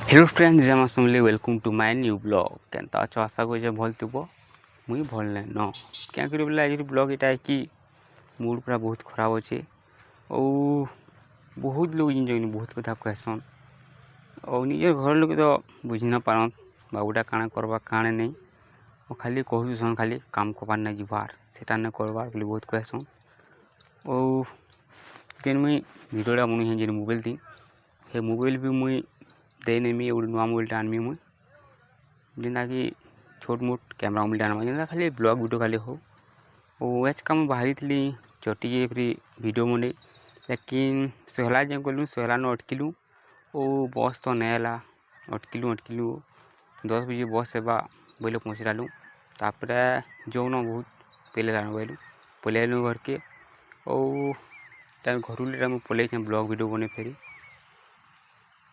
Hello friends जमा सुनले welcome to my new blog केनता अच्छो आशा कर भल थुब मुई भल ना न क्या करी बोले आज ब्लॉग इटा कि मूड पूरा बहुत खराब अच्छे और बहुत लोग जिन बहुत कथा कहसन और निजर घर लोग तो बुझी ना पारन बाबूटा काଣା करवा काणे नहीं और खाली कहूसन खाली काम करवार नहीं जीवार सेटा नहीं करवार बोले बहुत कहसन और जेन मुई भिडियोटा बनुछे जेन मोबाइल थी हे मोबाइल भी मुई दे नेमी गोटे नुआ मोबाइल आनमी मुई जेनटा कि छोट मोट कैमरा मोबाइल आनवा जेनटा खाली ब्लॉग वीडियो खाली हो और आज काम बाहरी थी चटी फ्री वीडियो बने लेकिन सोहला जो गलु सोहला न अटकिलु और बस तो नहीं है अटकिलु 10 बजे बस सेवा बोले पहुँचलालु तापर जो न बहुत पहले गलु पहले आलु घर के और टाइम घर पलैसे ब्लॉग वीडियो बने फेरी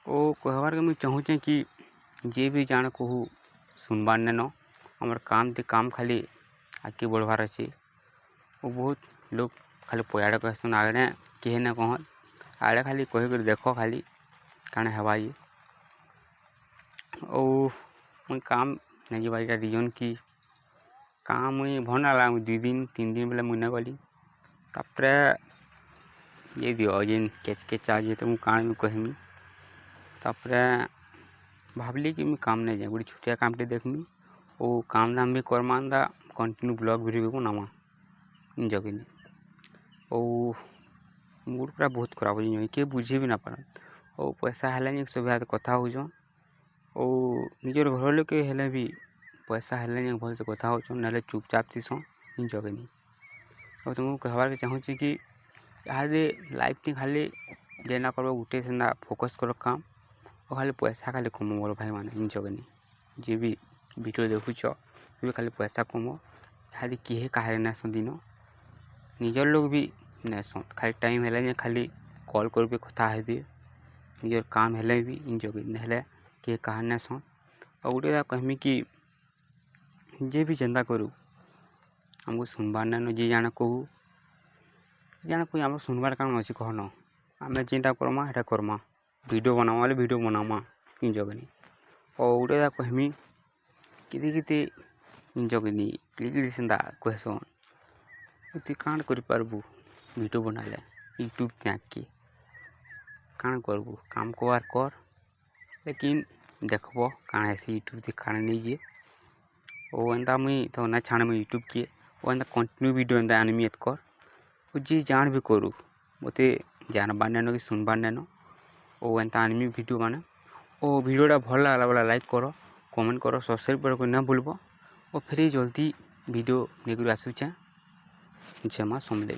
ओ कहबार के मुझे चाहूचे कि जे भी जान कहू सुनबार न आमर काम ते काम खाली आगे बढ़वार अच्छे और बहुत लोग खाली पयाड़ा कहसन आगे किए न कह आड़े खाली कह कर देख खाली काण हेबा ये और मुझे काम नहीं जीवा रिजन कि काम मुझे भल ना लगा 2 दिन 3 दिन बोले मुझे गली तापर ये दियो जेन केच आज तो मुझे काण कहमी तापर भावली कि मुझे काम नहीं जाए गोटे छुटिया कामटे देखमी और काम धाम भी करमा कंटिन्यू ब्लॉग वीडियो भी बनावा इन जगह और मूड पूरा बहुत खराब हो किए बुझे भी ना पार और पैसा है सब हाथ कथा हो और निजर घर लोग हेले भी पैसा है भल से कथा हो ना चुपचाप थी इन जगह नहीं और तुमको कहबार के चाहूँगी कि इहादे लाइफ थी खाली जेना कर गोटे से फोकस कर काम और खाली पैसा खाली कम मोर भाई मैंने इन जगह नहीं जी भी वीडियो देखुच भी खाली पैसा कम इहादे किए कहे नहीं दिन निजर लोग भी नहीं खाली टाइम है खाली कॉल कर कथा है निजर काम है भी इन जगह नहीं किए कहे नहीं सन और गोटे कहमी कि जे भी चिंता करूँ आमको सुनबार ना जी जाने कहू जाने कोई आम सुनबार कारण अच्छे कह न आम जेनटा करमा है करमा वीडियो बनावा वाले वीडियो बनावा इन जगह नहीं और गोटे कहमी किते इन जगह नहीं कि सेंता कहसन तु काण करबू वीडियो बनाले यूट्यूब त्याग के काण करबू काम कबार कर लेकिन देखब काण ऐसे यूट्यूब थी काण नहीं जे और एंता मुई तो ना छाड़ मुई यूट्यूब किए और एंता कंटिन्यू वीडियो एंता आनमी कर और जी जान भी करूँ मत जानबार नैन कि सुनबार नैन और एंता आनमी वीडियो माने और वीडियोटा भल लगा बोला लाइक करो कमेंट करो सब्सक्राइब कर ना भूलब और फिर जल्दी वीडियो लेकर आसूचे जमा समले।